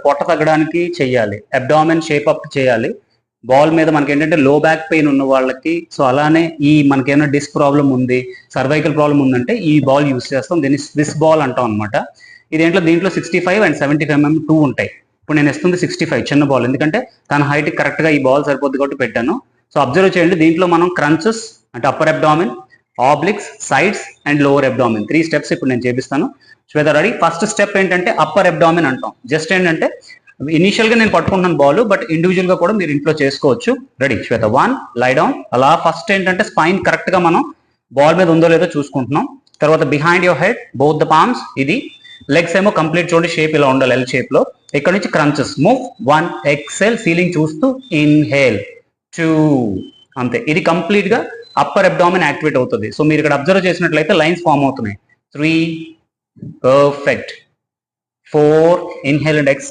పొట్ట తగ్గడానికి చేయాలి, అబ్డామిన్ షేప్ అప్ చేయాలి. బాల్ మీద మనకి ఏంటంటే లో బ్యాక్ పెయిన్ ఉన్న వాళ్ళకి, సో అలానే ఈ మనకేమైనా డిస్క్ ప్రాబ్లం ఉంది, సర్వైకల్ ప్రాబ్లం ఉందంటే ఈ బాల్ యూస్ చేస్తాం. దీన్ని స్విస్ బాల్ అంటాం అనమాట. దీంట్లో 65 అండ్ 75 mm 2 ఉంటాయి. ఇప్పుడు నేను ఇస్తుంది 65 చిన్న బాల్, ఎందుకంటే తన హైట్ కరెక్ట్ గా ఈ బాల్ సరిపోద్ది కాబట్టి పెట్టాను. సో అబ్జర్వ్ చేయండి, దీంట్లో మనం క్రంచెస్ అంటే upper abdomen, obliques, sides and lower abdomen 3 steps ఇప్పుడు నేను చేపిస్తాను. శ్వేత రెడీ? ఫస్ట్ స్టెప్ ఏంటంటే అప్పర్ అబ్డామిన్ అంటాం. జస్ట్ ఏంటంటే ఇనిషియల్ గా నేను పట్టుకుంటున్నాను బాల్, బట్ ఇండివిజువల్ గా కూడా మీరు ఇంట్లో చేసుకోవచ్చు. రెడీ శ్వేత? 1, లై డౌన్. అలా ఫస్ట్ ఏంటంటే స్పైన్ కరెక్ట్ గా మనం బాల్ మీద ఉందో లేదో చూసుకుంటున్నాం. తర్వాత behind your head, both the palms. ఇది లెగ్స్ ఏమో కంప్లీట్ చూడండి, షేప్ ఇలా ఉండాలి, ఎల్ షేప్ లో. ఇక్కడ నుంచి క్రంచెస్. మూవ్ 1, ఎక్సెల్, సీలింగ్ చూస్తూ, ఇన్హేల్ 2, అంతే. ఇది కంప్లీట్ గా అప్పర్ అబ్డామిన్ యాక్టివేట్ అవుతుంది. సో మీరు ఇక్కడ అబ్జర్వ్ చేసినట్లయితే లైన్స్ ఫామ్ అవుతున్నాయి. 3, పర్ఫెక్ట్. 4, inhale and XL.